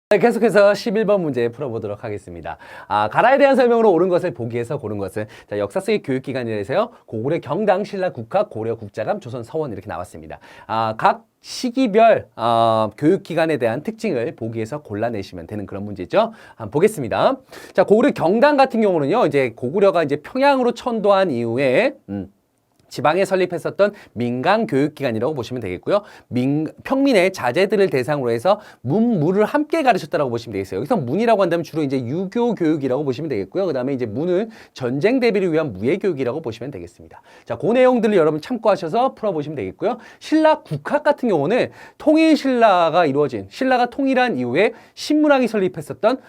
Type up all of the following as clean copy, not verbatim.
네, 계속해서 11번 문제 풀어보도록 하겠습니다. 가라에 대한 설명으로 옳은 것을 보기에서 고른 것은 자, 역사 속의 교육기관이라서요. 고구려 경당, 신라 국학, 고려 국자감, 조선 서원 이렇게 나왔습니다. 각 시기별 교육기관에 대한 특징을 보기에서 골라내시면 되는 그런 문제죠. 한번 보겠습니다. 자, 고구려 경당 같은 경우는요. 이제 고구려가 이제 평양으로 천도한 이후에 지방에 설립했었던 민간 교육기관이라고 보시면 되겠고요. 평민의 자제들을 대상으로 해서 문무를 함께 가르쳤다라고 보시면 되겠어요. 여기서 문이라고 한다면 주로 이제 유교 교육이라고 보시면 되겠고요. 그 다음에 이제 문은 전쟁 대비를 위한 무예 교육이라고 보시면 되겠습니다. 자, 그 내용들을 여러분 참고하셔서 풀어보시면 되겠고요. 신라 국학 같은 경우는 통일 신라가 이루어진 신라가 통일한 이후에 신문학이 설립했었던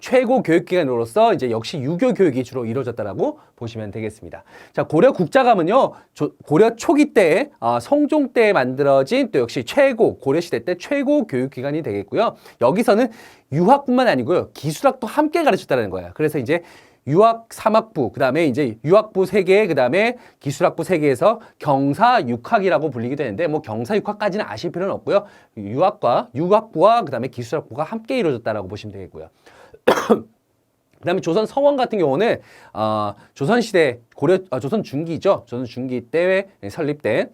최고 교육기관으로서 이제 역시 유교 교육이 주로 이루어졌다라고 보시면 되겠습니다. 자, 고려 국자감은요, 고려 초기 때, 성종 때 만들어진 또 역시 고려 시대 때 최고 교육기관이 되겠고요. 여기서는 유학뿐만 아니고요, 기술학도 함께 가르쳤다는 거예요. 그래서 이제 유학 3학부, 그 다음에 이제 유학부 3개, 그 다음에 기술학부 3개에서 경사육학이라고 불리게 되는데, 뭐 경사육학까지는 아실 필요는 없고요. 유학부와 그 다음에 기술학부가 함께 이루어졌다라고 보시면 되겠고요. 그 다음에 조선 서원 같은 경우는 조선시대 조선 중기죠. 조선 중기 때 설립된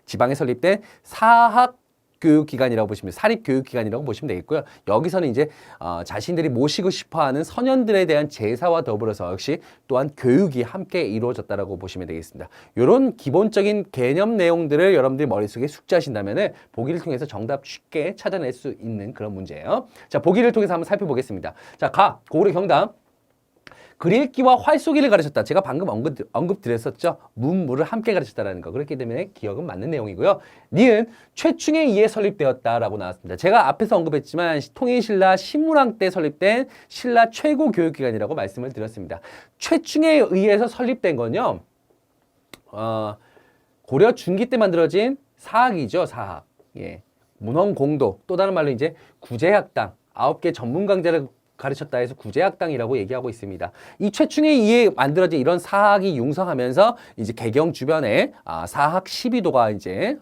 지방에 설립된 사학 교육기관이라고 보시면 사립교육기관이라고 보시면 되겠고요. 여기서는 이제 자신들이 모시고 싶어하는 선현들에 대한 제사와 더불어서 역시 또한 교육이 함께 이루어졌다라고 보시면 되겠습니다. 이런 기본적인 개념 내용들을 여러분들이 머릿속에 숙지하신다면 보기를 통해서 정답 쉽게 찾아낼 수 있는 그런 문제예요. 자, 보기를 통해서 한번 살펴보겠습니다. 자, 고구려 경당. 글읽기와 활쏘기를 가르쳤다. 제가 방금 언급드렸었죠. 문무를 함께 가르쳤다라는 거. 그렇기 때문에 기억은 맞는 내용이고요. 니은 최충에 의해 설립되었다라고 나왔습니다. 제가 앞에서 언급했지만 통일신라 신문왕 때 설립된 신라 최고 교육기관이라고 말씀을 드렸습니다. 최충에 의해서 설립된 건요. 고려 중기 때 만들어진 사학이죠. 사학. 예. 문헌공도. 또 다른 말로 이제 구제학당. 9개 전문 강좌를 가르쳤다 해서 구제학당이라고 얘기하고 있습니다. 이 최충에 의해 만들어진 이런 사학이 융성하면서 이제 개경 주변에 사학 12도가 이제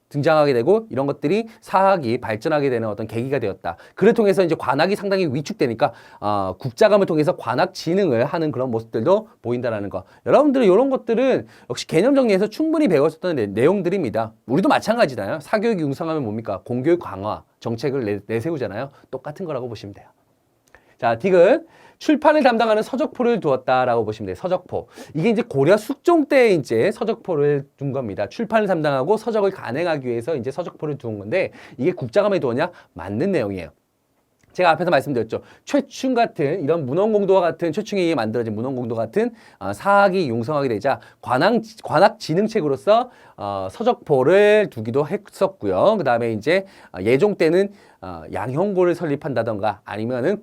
등장하게 되고 이런 것들이 사학이 발전하게 되는 어떤 계기가 되었다. 그를 통해서 이제 관학이 상당히 위축되니까 국자감을 통해서 관학 진흥을 하는 그런 모습들도 보인다라는 거. 여러분들은 이런 것들은 역시 개념 정리에서 충분히 배웠었던 내용들입니다. 우리도 마찬가지잖아요. 사교육이 융성하면 뭡니까? 공교육 강화 정책을 내세우잖아요. 똑같은 거라고 보시면 돼요. 자, 디귿. 출판을 담당하는 서적포를 두었다라고 보시면 돼요. 서적포. 이게 이제 고려 숙종 때 이제 서적포를 둔 겁니다. 출판을 담당하고 서적을 간행하기 위해서 이제 서적포를 두은 건데 이게 국자감에 두었냐? 맞는 내용이에요. 제가 앞에서 말씀드렸죠. 최충 같은 이런 문헌공도와 같은 최충에 의해 만들어진 문헌공도 같은 사학이 융성하게 되자 관학 진흥책으로서 서적포를 두기도 했었고요. 그 다음에 이제 예종 때는 양형고를 설립한다던가 아니면은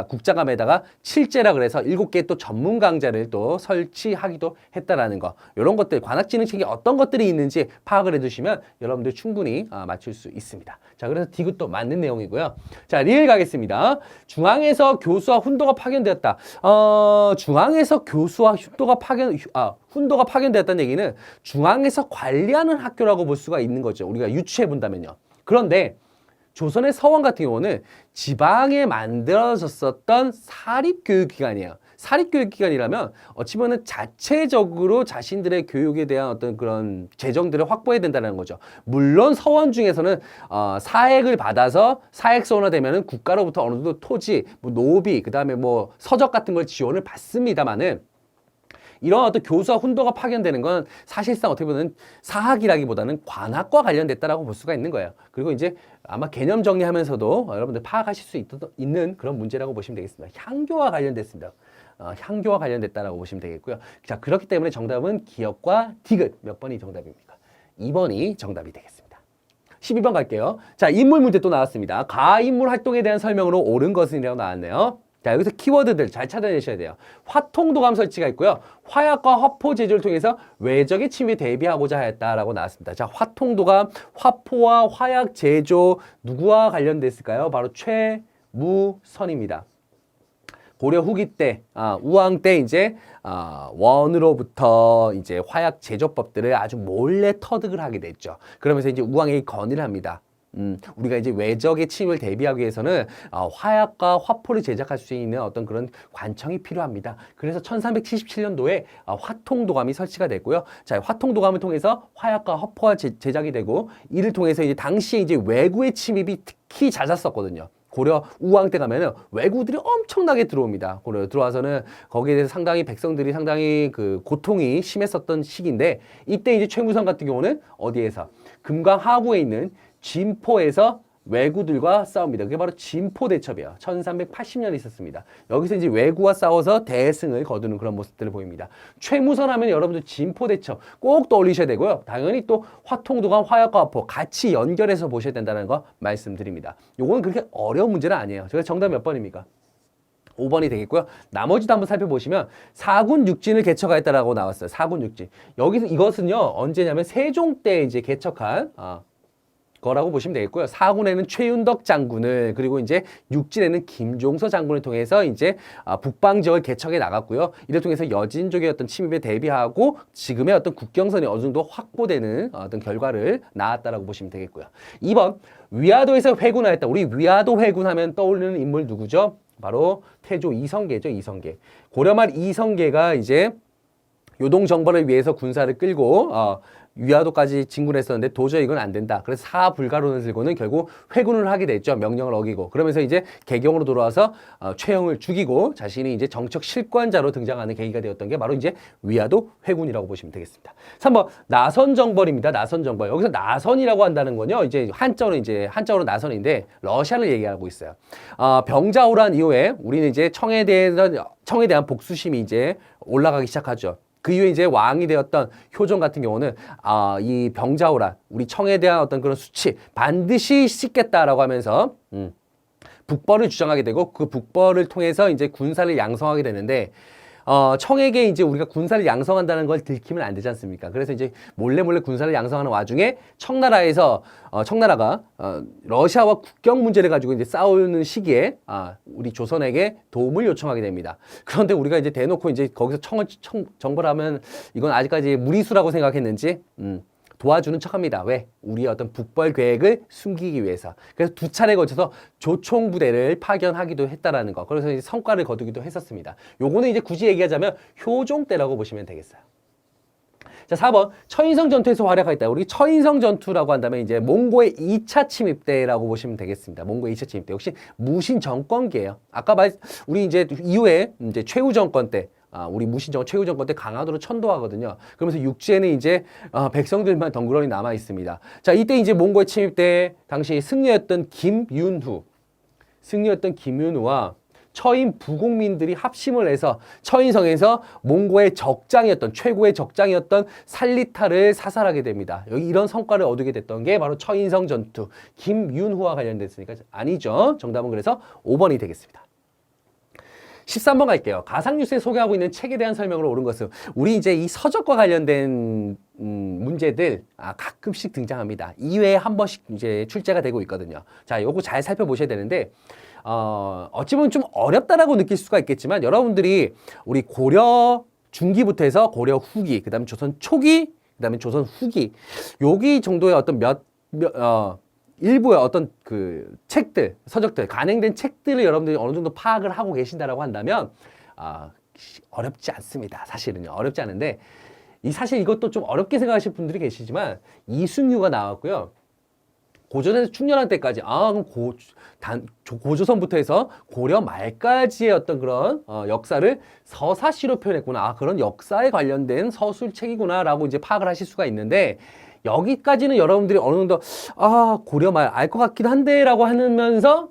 국자감에다가 칠제라 그래서 7개 또 전문 강좌를 또 설치하기도 했다라는 거. 이런 것들, 관학진흥책에 어떤 것들이 있는지 파악을 해두시면 여러분들 충분히 맞출 수 있습니다. 자, 그래서 디귿도 맞는 내용이고요. 자, 리을 가겠습니다. 중앙에서 교수와 훈도가 파견되었다. 중앙에서 교수와 훈도가 파견되었다는 얘기는 중앙에서 관리하는 학교라고 볼 수가 있는 거죠. 우리가 유추해 본다면요. 그런데 조선의 서원 같은 경우는 지방에 만들어졌었던 사립교육기관이에요. 사립교육기관이라면 어찌 보면 자체적으로 자신들의 교육에 대한 어떤 그런 재정들을 확보해야 된다는 거죠. 물론 서원 중에서는 사액을 받아서 사액서원화 되면은 국가로부터 어느 정도 토지, 뭐 노비, 그 다음에 뭐 서적 같은 걸 지원을 받습니다만은 이런 어떤 교수와 훈도가 파견되는 건 사실상 어떻게 보면 사학이라기보다는 관학과 관련됐다라고 볼 수가 있는 거예요. 그리고 이제 아마 개념 정리하면서도 여러분들 파악하실 수 있는 그런 문제라고 보시면 되겠습니다. 향교와 관련됐습니다. 향교와 관련됐다라고 보시면 되겠고요. 자, 그렇기 때문에 정답은 기역과 디귿 몇 번이 정답입니까? 2번이 정답이 되겠습니다. 12번 갈게요. 자, 인물 문제 또 나왔습니다. 가인물 활동에 대한 설명으로 옳은 것은이라고 나왔네요. 자, 여기서 키워드들 잘 찾아내셔야 돼요. 화통도감 설치가 있고요. 화약과 화포 제조를 통해서 외적의 침입에 대비하고자 했다라고 나왔습니다. 자, 화통도감, 화포와 화약 제조 누구와 관련됐을까요? 바로 최무선입니다. 고려 후기 때, 우왕 때 이제 원으로부터 이제 화약 제조법들을 아주 몰래 터득을 하게 됐죠. 그러면서 이제 우왕에게 건의를 합니다. 우리가 이제 외적의 침입을 대비하기 위해서는 화약과 화포를 제작할 수 있는 어떤 그런 관청이 필요합니다. 그래서 1377년도에 화통도감이 설치가 됐고요. 자, 화통도감을 통해서 화약과 화포가 제작이 되고 이를 통해서 이제 당시에 이제 외구의 침입이 특히 잦았었거든요. 고려 우왕 때 가면은 왜구들이 엄청나게 들어옵니다. 고려 들어와서는 거기에 대해서 상당히 백성들이 상당히 그 고통이 심했었던 시기인데 이때 이제 최무성 같은 경우는 어디에서 금강 하구에 있는 진포에서 왜구들과 싸웁니다. 그게 바로 진포대첩이에요. 1380년에 있었습니다. 여기서 이제 왜구와 싸워서 대승을 거두는 그런 모습들을 보입니다. 최무선 하면 여러분들 진포대첩 꼭 떠올리셔야 되고요. 당연히 또 화통도감, 화약과 화포 같이 연결해서 보셔야 된다는 거 말씀드립니다. 요거는 그렇게 어려운 문제는 아니에요. 제가 정답 몇 번입니까? 5번이 되겠고요. 나머지도 한번 살펴보시면 사군 육진을 개척하였다라고 나왔어요. 사군 육진. 여기서 이것은요. 언제냐면 세종 때 이제 개척한 거라고 보시면 되겠고요. 사군에는 최윤덕 장군을 그리고 이제 육진에는 김종서 장군을 통해서 이제 북방 지역을 개척해 나갔고요. 이를 통해서 여진족의 어떤 침입에 대비하고 지금의 어떤 국경선이 어느 정도 확보되는 어떤 결과를 낳았다라고 보시면 되겠고요. 2번 위화도에서 회군하였다. 우리 위화도 회군하면 떠오르는 인물 누구죠? 바로 태조 이성계죠. 이성계. 고려 말 이성계가 이제 요동 정벌을 위해서 군사를 끌고 위화도까지 진군했었는데 도저히 이건 안 된다. 그래서 사불가론을 들고는 결국 회군을 하게 됐죠. 명령을 어기고. 그러면서 이제 개경으로 돌아와서 최영을 죽이고 자신이 이제 정책 실권자로 등장하는 계기가 되었던 게 바로 이제 위화도 회군이라고 보시면 되겠습니다. 3번 나선 정벌입니다. 나선 정벌. 여기서 나선이라고 한다는 건요. 이제 한자어로 나선인데 러시아를 얘기하고 있어요. 병자호란 이후에 우리는 이제 청에 대한 복수심이 이제 올라가기 시작하죠. 그 이후에 이제 왕이 되었던 효종 같은 경우는 이 병자호란, 우리 청에 대한 어떤 그런 수치 반드시 씻겠다라고 하면서 북벌을 주장하게 되고 그 북벌을 통해서 이제 군사를 양성하게 되는데 청에게 이제 우리가 군사를 양성한다는 걸 들키면 안 되지 않습니까? 그래서 이제 몰래 군사를 양성하는 와중에 청나라가 러시아와 국경 문제를 가지고 이제 싸우는 시기에 우리 조선에게 도움을 요청하게 됩니다. 그런데 우리가 이제 대놓고 이제 거기서 정벌하면 이건 아직까지 무리수라고 생각했는지 도와주는 척합니다. 왜? 우리의 어떤 북벌 계획을 숨기기 위해서. 그래서 두 차례에 걸쳐서 조총부대를 파견하기도 했다라는 거. 그래서 이제 성과를 거두기도 했었습니다. 요거는 이제 굳이 얘기하자면 효종 때라고 보시면 되겠어요. 자, 4번 처인성 전투에서 활약하였다. 우리 처인성 전투라고 한다면 이제 몽고의 2차 침입 때라고 보시면 되겠습니다. 몽고의 2차 침입 때 역시 무신 정권기예요. 아까 우리 이제 이후에 이제 최후 정권 때 우리 무신정권 최후 정권 때 강화도로 천도하거든요. 그러면서 육지에는 이제 백성들만 덩그러니 남아 있습니다. 자, 이때 이제 몽고의 침입 때 당시 승려였던 김윤후와 처인 부국민들이 합심을 해서 처인성에서 몽고의 최고의 적장이었던 살리타를 사살하게 됩니다. 여기 이런 성과를 얻게 됐던 게 바로 처인성 전투, 김윤후와 관련됐으니까 아니죠. 정답은 그래서 5번이 되겠습니다. 13번 갈게요. 가상뉴스에 소개하고 있는 책에 대한 설명으로 옳은 것은 우리 이제 이 서적과 관련된 문제들 가끔씩 등장합니다. 2회에 한 번씩 이제 출제가 되고 있거든요. 자, 요거 잘 살펴보셔야 되는데 어찌 보면 좀 어렵다라고 느낄 수가 있겠지만 여러분들이 우리 고려 중기부터 해서 고려 후기, 그다음에 조선 초기, 그다음에 조선 후기 여기 정도의 어떤 일부의 어떤 그 책들, 서적들, 간행된 책들을 여러분들이 어느 정도 파악을 하고 계신다라고 한다면 어렵지 않습니다. 사실은요. 어렵지 않은데 사실 이것도 좀 어렵게 생각하실 분들이 계시지만 이순유가 나왔고요. 고전에서 충렬한 때까지 그럼 고조선부터 해서 고려 말까지의 어떤 그런 역사를 서사시로 표현했구나. 그런 역사에 관련된 서술책이구나 라고 이제 파악을 하실 수가 있는데 여기까지는 여러분들이 어느 정도 고려 말 알 것 같긴 한데 라고 하면서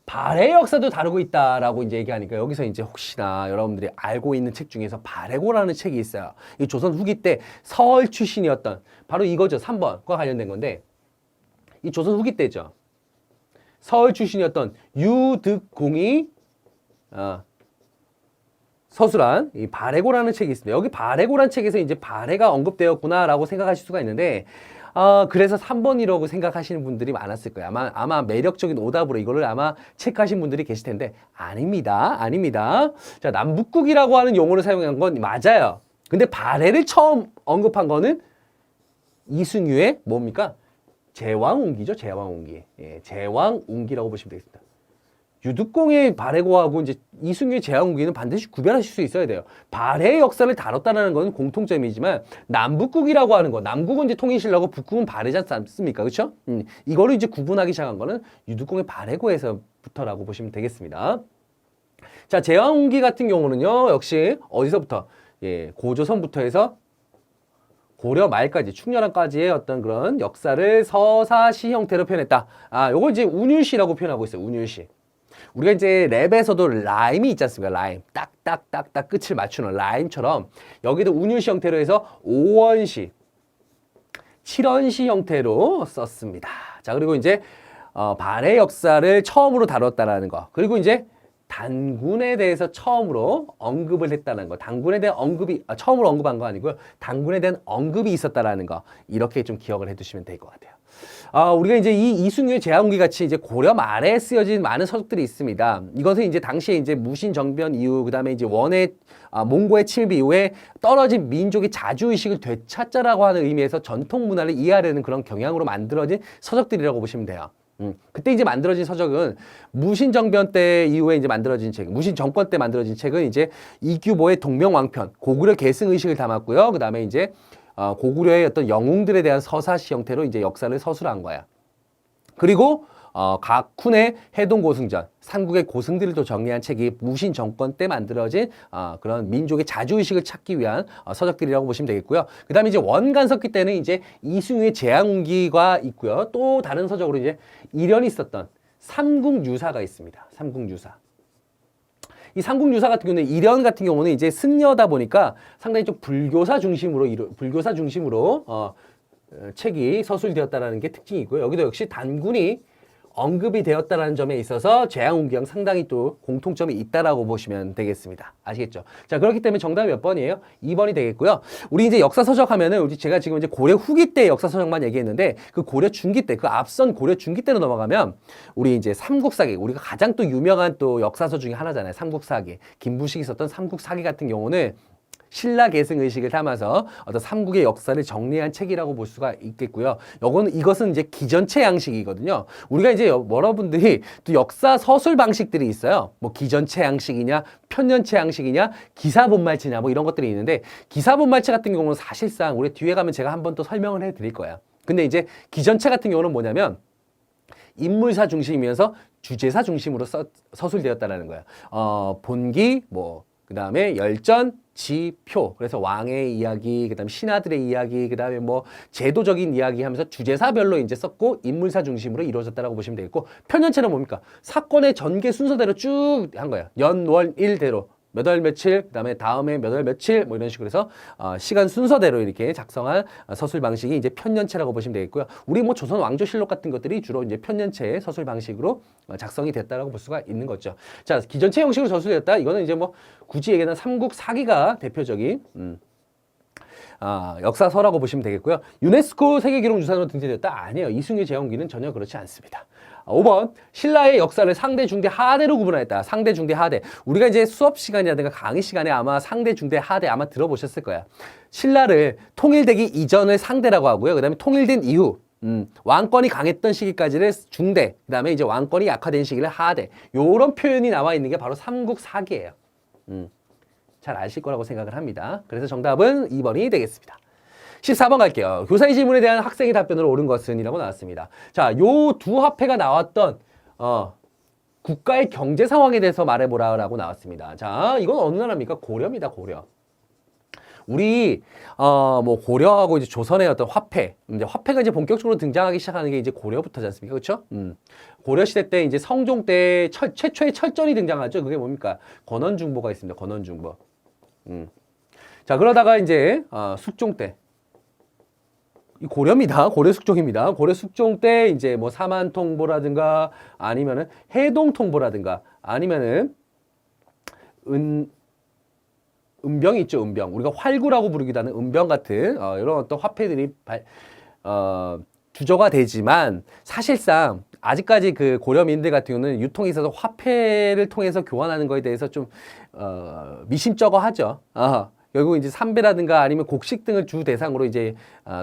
발해 역사도 다루고 있다라고 이제 얘기하니까 여기서 이제 혹시나 여러분들이 알고 있는 책 중에서 발해고라는 책이 있어요. 이 조선 후기 때 서울 출신이었던 바로 이거죠. 3번과 관련된 건데 이 조선 후기 때죠. 서울 출신이었던 유득공이 서술한 이 발해고라는 책이 있습니다. 여기 발해고라는 책에서 이제 발해가 언급되었구나라고 생각하실 수가 있는데 그래서 3번이라고 생각하시는 분들이 많았을 거예요. 아마 매력적인 오답으로 이거를 아마 체크하신 분들이 계실 텐데 아닙니다. 자, 남북국이라고 하는 용어를 사용한 건 맞아요. 근데 발해를 처음 언급한 거는 이순유의 뭡니까? 제왕운기죠, 제왕운기. 예, 제왕운기라고 보시면 되겠습니다. 유득공의 발해고하고 이제 이승유의 제왕운기는 반드시 구별하실 수 있어야 돼요. 발해의 역사를 다뤘다는 건 공통점이지만 남북국이라고 하는 거, 남국은 이제 통일신라고 북국은 발해지 않습니까? 그렇죠? 이거를 이제 구분하기 시작한 거는 유득공의 발해고에서부터라고 보시면 되겠습니다. 자, 제왕운기 같은 경우는요, 역시 어디서부터? 예, 고조선부터 해서 고려 말까지, 충렬한까지의 어떤 그런 역사를 서사시 형태로 표현했다. 아, 요걸 이제 운율시라고 표현하고 있어요. 운율시. 우리가 이제 랩에서도 라임이 있지 않습니까? 라임. 딱딱딱딱 끝을 맞추는 라임처럼 여기도 운율시 형태로 해서 5원시, 7원시 형태로 썼습니다. 자, 그리고 이제 발해 역사를 처음으로 다뤘다라는 거. 그리고 이제 단군에 대해서 처음으로 언급을 했다는 거. 단군에 대한 언급이 처음으로 언급한 거 아니고요. 단군에 대한 언급이 있었다라는 거. 이렇게 좀 기억을 해두시면 될 것 같아요. 우리가 이제 이 이승유의 제왕운기 같이 이제 고려 말에 쓰여진 많은 서적들이 있습니다. 이것은 이제 당시에 이제 무신정변 이후, 그 다음에 이제 몽고의 침입 이후에 떨어진 민족의 자주의식을 되찾자라고 하는 의미에서 전통 문화를 이해하려는 그런 경향으로 만들어진 서적들이라고 보시면 돼요. 그때 이제 만들어진 서적은 무신정변 때 이후에 이제 만들어진 책, 무신정권 때 만들어진 책은 이제 이규보의 동명왕편, 고구려 계승의식을 담았고요. 그 다음에 이제 고구려의 어떤 영웅들에 대한 서사시 형태로 이제 역사를 서술한 거야. 그리고 각훈의 해동고승전, 삼국의 고승들을 또 정리한 책이 무신 정권 때 만들어진 그런 민족의 자주의식을 찾기 위한 서적들이라고 보시면 되겠고요. 그 다음에 이제 원간석기 때는 이제 이승유의 제왕운기가 있고요. 또 다른 서적으로 이제 일연이 있었던 삼국유사가 있습니다. 삼국유사. 이 삼국유사 같은 경우는 일연 같은 경우는 이제 승려다 보니까 상당히 좀 불교사 중심으로 책이 서술되었다라는 게 특징이고요. 여기도 역시 단군이 언급이 되었다는 점에 있어서 제왕운기랑 상당히 또 공통점이 있다라고 보시면 되겠습니다. 아시겠죠? 자, 그렇기 때문에 정답이 몇 번이에요? 2번이 되겠고요. 우리 이제 역사 서적 하면은 제가 지금 이제 고려 후기 때 역사 서적만 얘기했는데 그 고려 중기 때, 그 앞선 고려 중기 때로 넘어가면 우리 이제 삼국사기, 우리가 가장 또 유명한 또 역사서 중에 하나잖아요. 삼국사기. 김부식이 썼던 삼국사기 같은 경우는 신라 계승 의식을 담아서 어떤 삼국의 역사를 정리한 책이라고 볼 수가 있겠고요. 이것은 이제 기전체 양식이거든요. 우리가 이제 여러분들이 또 역사 서술 방식들이 있어요. 뭐 기전체 양식이냐, 편년체 양식이냐, 기사본말체냐 뭐 이런 것들이 있는데 기사본말체 같은 경우는 사실상 우리 뒤에 가면 제가 한번 또 설명을 해드릴 거예요. 근데 이제 기전체 같은 경우는 뭐냐면 인물사 중심이면서 주제사 중심으로 서술되었다라는 거예요. 본기 그 다음에 열전, 지표, 그래서 왕의 이야기, 그 다음에 신하들의 이야기, 그 다음에 뭐 제도적인 이야기 하면서 주제사별로 이제 썼고 인물사 중심으로 이루어졌다라고 보시면 되겠고, 편년체는 뭡니까? 사건의 전개 순서대로 쭉 한 거예요. 연, 월, 일대로. 몇 월 며칠, 그 다음에 다음에 몇 월 며칠, 뭐 이런 식으로 해서 시간 순서대로 이렇게 작성한 서술 방식이 이제 편년체라고 보시면 되겠고요. 우리 뭐 조선 왕조실록 같은 것들이 주로 이제 편년체의 서술 방식으로 작성이 됐다라고 볼 수가 있는 거죠. 자, 기전체 형식으로 서술됐다. 이거는 이제 뭐 굳이 얘기하는 삼국사기가 대표적인 역사서라고 보시면 되겠고요. 유네스코 세계기록유산으로 등재됐다? 아니에요. 이승유의 제왕운기는 전혀 그렇지 않습니다. 5번, 신라의 역사를 상대, 중대, 하대로 구분했다. 상대, 중대, 하대. 우리가 이제 수업 시간이라든가 강의 시간에 아마 상대, 중대, 하대 아마 들어보셨을 거야. 신라를 통일되기 이전을 상대라고 하고요. 그 다음에 통일된 이후, 왕권이 강했던 시기까지를 중대, 그 다음에 이제 왕권이 약화된 시기를 하대. 요런 표현이 나와 있는 게 바로 삼국사기예요. 잘 아실 거라고 생각을 합니다. 그래서 정답은 2번이 되겠습니다. 14번 갈게요. 교사의 질문에 대한 학생의 답변으로 옳은 것은 이라고 나왔습니다. 자, 요 두 화폐가 나왔던 국가의 경제 상황에 대해서 말해보라라고 나왔습니다. 자, 이건 어느 나라입니까? 고려입니다. 고려. 우리 뭐 고려하고 이제 조선의 어떤 화폐, 이제 화폐가 이제 본격적으로 등장하기 시작하는 게 이제 고려부터지 않습니까? 그렇죠? 고려 시대 때 이제 성종 때 최초의 철전이 등장하죠. 그게 뭡니까? 권원중보가 있습니다. 권원중보. 자, 그러다가 이제 숙종 때, 이 고려입니다. 고려 숙종입니다. 고려 숙종 때 이제 뭐 사만통보라든가 아니면은 해동통보라든가 아니면은 은병이 있죠. 은병. 우리가 활구라고 부르기도 하는 은병 같은 이런 어떤 화폐들이 주저가 되지만 사실상 아직까지 그 고려민들 같은 경우는 유통에 있어서 화폐를 통해서 교환하는 거에 대해서 좀 미심쩍어 하죠. 결국 이제 삼배라든가 아니면 곡식 등을 주 대상으로 이제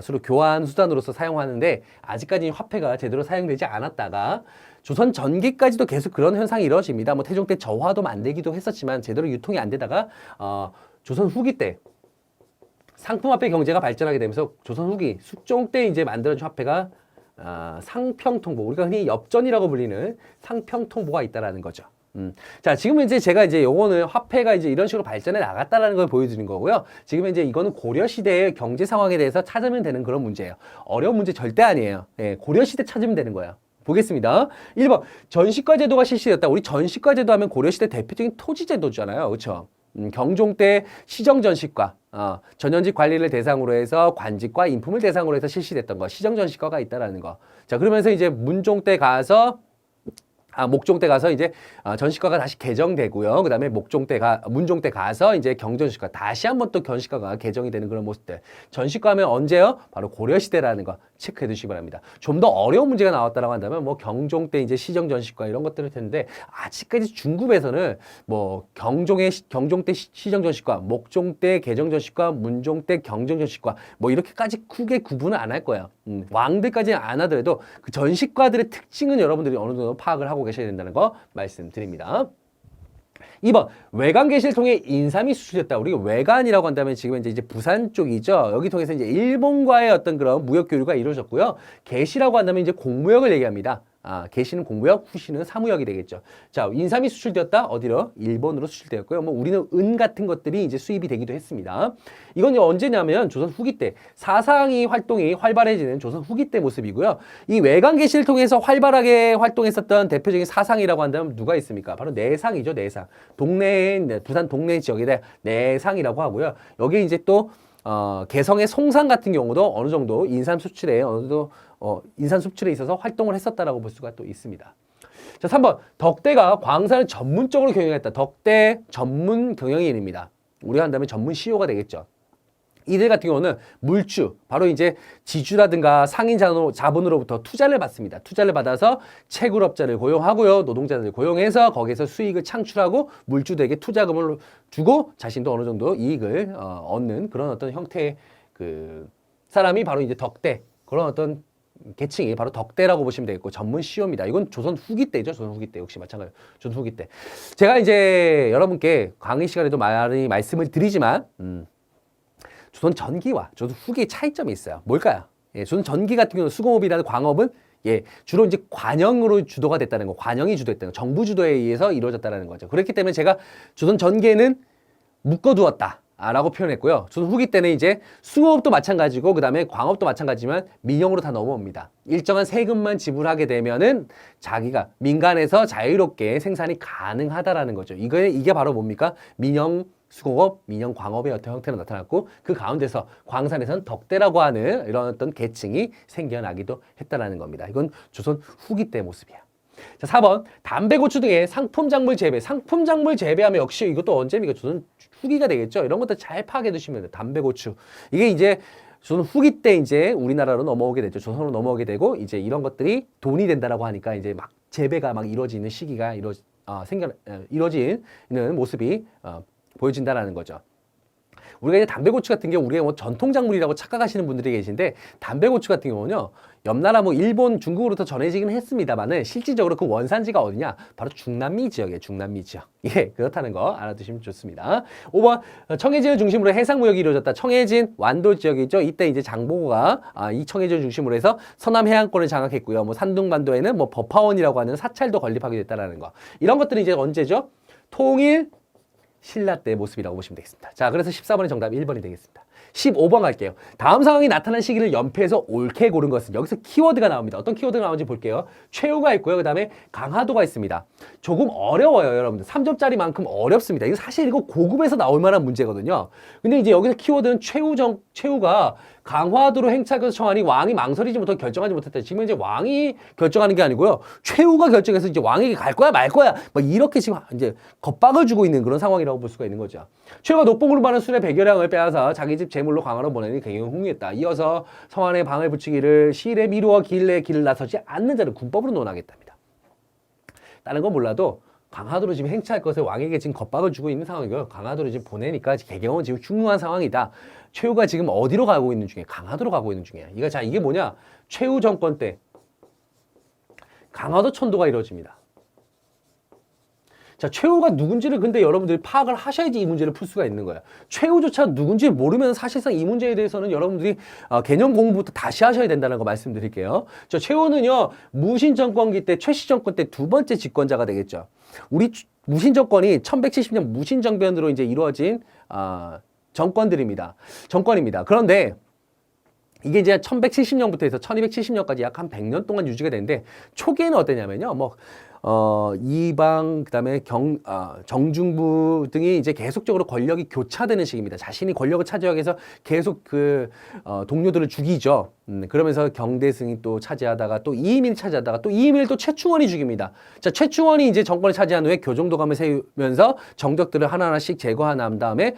서로 교환 수단으로서 사용하는데 아직까지 화폐가 제대로 사용되지 않았다가 조선 전기까지도 계속 그런 현상이 이루어집니다. 뭐 태종 때 저화도 만들기도 했었지만 제대로 유통이 안 되다가 조선 후기 때 상품화폐 경제가 발전하게 되면서 조선 후기 숙종 때 이제 만들어진 화폐가 상평통보, 우리가 흔히 엽전이라고 불리는 상평통보가 있다라는 거죠. 자, 지금 이제 제가 이제 요거는 화폐가 이제 이런 식으로 발전해 나갔다라는 걸 보여드린 거고요. 지금 이제 이거는 고려 시대의 경제 상황에 대해서 찾으면 되는 그런 문제예요. 어려운 문제 절대 아니에요. 예, 고려 시대 찾으면 되는 거예요. 보겠습니다. 1번 전시과 제도가 실시됐다. 우리 전시과 제도 하면 고려 시대 대표적인 토지 제도잖아요. 그렇죠? 경종 때 시정전시과, 전현직 관리를 대상으로 해서 관직과 인품을 대상으로 해서 실시됐던 거, 시정전시과가 있다라는 거. 자, 그러면서 이제 문종 때 가서 목종 때 가서 이제 전시과가 다시 개정되고요. 그 다음에 문종 때 가서 이제 경전시과 다시 한번 또 견시과가 개정이 되는 그런 모습들. 전시과 하면 언제요? 바로 고려시대라는 거 체크해 두시기 바랍니다. 좀 더 어려운 문제가 나왔다라고 한다면 뭐 경종 때 이제 시정전시과 이런 것들일 텐데 아직까지 중급에서는 뭐 경종 때 시정전시과, 목종 때 개정전시과, 문종 때 경정전시과 뭐 이렇게까지 크게 구분을 안 할 거예요. 왕들까지는 안 하더라도 그 전시과들의 특징은 여러분들이 어느 정도 파악을 하고 계셔야 된다는 거 말씀드립니다. 2번 외관계시를 통해 인삼이 수출됐다. 우리가 외관이라고 한다면 지금 이제 부산 쪽이죠. 여기 통해서 이제 일본과의 어떤 그런 무역 교류가 이루어졌고요. 계시라고 한다면 이제 공무역을 얘기합니다. 계시는 공무역, 후시는 사무역이 되겠죠. 자, 인삼이 수출되었다. 어디로? 일본으로 수출되었고요. 뭐 우리는 은 같은 것들이 이제 수입이 되기도 했습니다. 이건 이제 언제냐면 조선 후기 때 사상이 활동이 활발해지는 조선 후기 때 모습이고요. 이 외관 계시를 통해서 활발하게 활동했었던 대표적인 사상이라고 한다면 누가 있습니까? 바로 내상이죠, 내상. 부산 동네 지역에 내상이라고 하고요. 여기 이제 또 개성의 송상 같은 경우도 어느 정도 인삼 수출에 인삼 수출에 있어서 활동을 했었다라고 볼 수가 또 있습니다. 자, 3번 덕대가 광산을 전문적으로 경영했다. 덕대 전문 경영인입니다. 우리가 한다면 전문 CEO가 되겠죠. 이들 같은 경우는 물주, 바로 이제 지주라든가 상인 자본으로부터 투자를 받습니다. 투자를 받아서 채굴업자를 고용하고요. 노동자들을 고용해서 거기에서 수익을 창출하고 물주들에게 투자금을 주고 자신도 어느 정도 이익을 얻는 그런 어떤 형태의 그 사람이 바로 이제 덕대, 그런 어떤 계층이 바로 덕대라고 보시면 되겠고 전문 CEO입니다. 이건 조선 후기 때죠. 조선 후기 때 역시 마찬가지로 조선 후기 때. 제가 이제 여러분께 강의 시간에도 많이 말씀을 드리지만 조선 전기와 조선 후기의 차이점이 있어요. 뭘까요? 예, 조선 전기 같은 경우는 수공업이라는 광업은 주로 이제 관영으로 주도가 됐다는 거, 관영이 주도했다는 거, 정부 주도에 의해서 이루어졌다는 거죠. 그렇기 때문에 제가 조선 전기에는 묶어두었다. 라고 표현했고요. 조선 후기 때는 이제 수공업도 마찬가지고 그 다음에 광업도 마찬가지지만 민영으로 다 넘어옵니다. 일정한 세금만 지불하게 되면은 자기가 민간에서 자유롭게 생산이 가능하다라는 거죠. 이게 바로 뭡니까? 민영 수공업, 민영 광업의 어떤 형태로 나타났고 그 가운데서 광산에서는 덕대라고 하는 이런 어떤 계층이 생겨나기도 했다라는 겁니다. 이건 조선 후기 때 모습이야. 자, 4번 담배고추 등의 상품작물 재배. 상품작물 재배하면 역시 이것도 언제입니까? 조선 후기가 되겠죠. 이런 것들 잘 파악해 두시면 돼요. 담배고추. 이게 이제 조선 후기 때 이제 우리나라로 넘어오게 되죠. 조선으로 넘어오게 되고 이제 이런 것들이 돈이 된다라고 하니까 이제 막 재배가 막 이루어지는 시기가 이루어지는 모습이 보여진다라는 거죠. 우리가 이제 담배고추 같은 경우 우리가 뭐 전통작물이라고 착각하시는 분들이 계신데 담배고추 같은 경우는요. 옆나라 뭐 일본, 중국으로부터 전해지긴 했습니다만은 실질적으로 그 원산지가 어디냐? 바로 중남미 지역이에요. 중남미 지역. 예, 그렇다는 거 알아두시면 좋습니다. 5번 청해진을 중심으로 해상무역이 이루어졌다. 청해진 완도 지역이죠. 이때 이제 장보고가 이 청해진을 중심으로 해서 서남 해안권을 장악했고요. 뭐 산둥반도에는 뭐 법화원이라고 하는 사찰도 건립하게 됐다라는 거. 이런 것들은 이제 언제죠? 통일 신라 때의 모습이라고 보시면 되겠습니다. 자, 그래서 14번의 정답 1번이 되겠습니다. 15번 갈게요. 다음 상황이 나타난 시기를 연폐해서 옳게 고른 것은 여기서 키워드가 나옵니다. 어떤 키워드가 나오는지 볼게요. 최후가 있고요. 그 다음에 강화도가 있습니다. 조금 어려워요, 여러분들. 3점짜리만큼 어렵습니다. 이거 사실 이거 고급에서 나올 만한 문제거든요. 근데 이제 여기서 키워드는 최후가 강화도로 행차해서 청하니 왕이 망설이지 못하고 결정하지 못했다. 지금 이제 왕이 결정하는 게 아니고요. 최후가 결정해서 이제 왕에게 갈 거야 말 거야 막 이렇게 지금 이제 겁박을 주고 있는 그런 상황이라고 볼 수가 있는 거죠. 최후가 녹봉으로 받은 술의 100여량을 빼앗아 자기 집 재물로 강화로 보내니 굉장히 흥미했다. 이어서 성안에 방을 붙이기를 시일에 미루어 길에 길을 나서지 않는 자를 군법으로 논하겠답니다. 다른 건 몰라도 강화도로 지금 행차할 것에 왕에게 지금 겁박을 주고 있는 상황이고요. 강화도로 지금 보내니까 개경은 지금 흉흉한 상황이다. 최후가 지금 어디로 가고 있는 중이야? 강화도로 가고 있는 중이야. 이게 뭐냐? 최후 정권 때 강화도 천도가 이루어집니다. 자, 최후가 누군지를 근데 여러분들이 파악을 하셔야지 이 문제를 풀 수가 있는 거예요. 최후조차 누군지 모르면 사실상 이 문제에 대해서는 여러분들이 개념 공부부터 다시 하셔야 된다는 거 말씀드릴게요. 저 최후는요, 무신 정권기 때, 최씨 정권 때 두 번째 집권자가 되겠죠. 우리 무신 정권이 1170년 무신 정변으로 이제 이루어진 정권입니다. 그런데 이게 이제 1170년부터 해서 1270년까지 약 한 100년 동안 유지가 되는데 초기에는 어땠냐면요. 이방, 그다음에 정중부 등이 이제 계속적으로 권력이 교차되는 시기입니다. 자신이 권력을 차지하기 위해서 계속 동료들을 죽이죠. 그러면서 경대승이 또 차지하다가 또 이의민이 차지하다가 또 이의민을 또 최충원이 죽입니다. 자, 최충원이 이제 정권을 차지한 후에 교정도감을 세우면서 정적들을 하나하나씩 제거한 다음에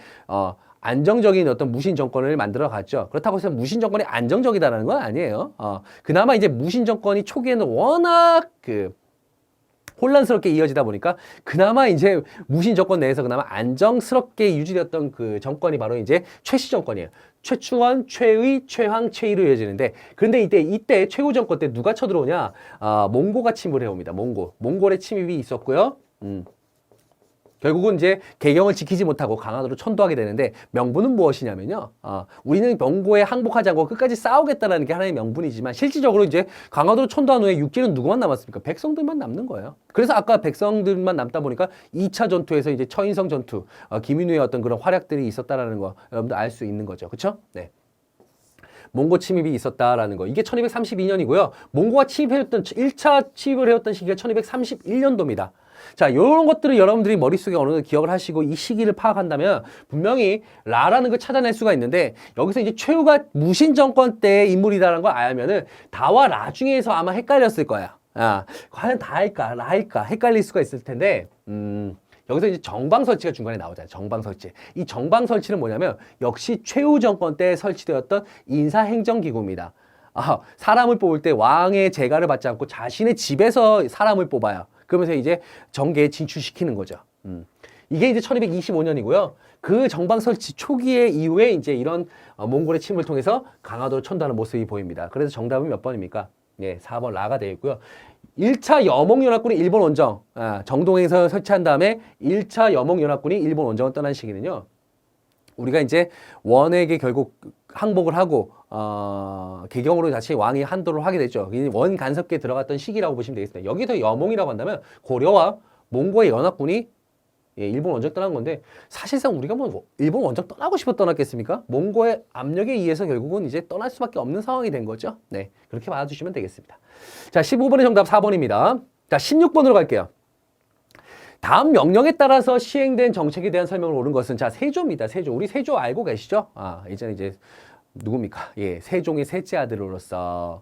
안정적인 어떤 무신 정권을 만들어 갔죠. 그렇다고 해서 무신 정권이 안정적이다라는 건 아니에요. 그나마 이제 무신 정권이 초기에는 워낙 혼란스럽게 이어지다 보니까 그나마 이제 무신 정권 내에서 그나마 안정스럽게 유지되었던 그 정권이 바로 이제 최씨 정권이에요. 최충원, 최의, 최황, 최이로 이어지는데 그런데 이때 최후 정권 때 누가 쳐들어오냐? 몽고가 침입을 해옵니다. 몽골의 침입이 있었고요. 결국은 이제 개경을 지키지 못하고 강화도로 천도하게 되는데 명분은 무엇이냐면요. 우리는 몽고에 항복하지 않고 끝까지 싸우겠다는 게 하나의 명분이지만 실질적으로 이제 강화도로 천도한 후에 육지는 누구만 남았습니까? 백성들만 남는 거예요. 그래서 아까 백성들만 남다 보니까 2차 전투에서 이제 처인성 전투, 김인우의 어떤 그런 활약들이 있었다라는 거 여러분들 알 수 있는 거죠. 그렇죠? 네. 몽고 침입이 있었다라는 거. 이게 1232년이고요. 몽고가 침입했던 1차 침입을 해왔던 시기가 1231년도입니다. 자, 이런 것들을 여러분들이 머릿속에 어느 정도 기억을 하시고 이 시기를 파악한다면 분명히 라라는 걸 찾아낼 수가 있는데 여기서 이제 최후가 무신 정권 때의 인물이다라는 걸 알면은 다와 라 중에서 아마 헷갈렸을 거야. 과연 다일까 라일까 헷갈릴 수가 있을 텐데 여기서 이제 정방설치가 중간에 나오잖아요. 정방설치. 이 정방설치는 뭐냐면 역시 최후 정권 때 설치되었던 인사행정기구입니다. 사람을 뽑을 때 왕의 재가를 받지 않고 자신의 집에서 사람을 뽑아요. 그러면서 이제 정계에 진출시키는 거죠. 이게 이제 1225년이고요. 그 정방 설치 초기에 이후에 이제 이런 몽골의 침입을 통해서 강화도를 천도하는 모습이 보입니다. 그래서 정답은 몇 번입니까? 네, 4번 라가 되어 있고요. 1차 여몽연합군이 일본 원정, 정동에서 설치한 다음에 1차 여몽연합군이 일본 원정을 떠난 시기는요. 우리가 이제 원에게 결국 항복을 하고 개경으로 다시 왕이 한도를 하게 됐죠. 원 간섭기에 들어갔던 시기라고 보시면 되겠습니다. 여기서 여몽이라고 한다면 고려와 몽고의 연합군이 일본 원정 떠난 건데 사실상 우리가 뭐 일본 원정 떠나고 싶어 떠났겠습니까? 몽고의 압력에 의해서 결국은 이제 떠날 수밖에 없는 상황이 된 거죠. 네, 그렇게 받아주시면 되겠습니다. 자, 15번의 정답 4번입니다. 자, 16번으로 갈게요. 다음 명령에 따라서 시행된 정책에 대한 설명을 옳은 것은 자, 세조입니다. 세조. 우리 세조 알고 계시죠? 이제는 이제 누굽니까? 예, 세종의 셋째 아들로서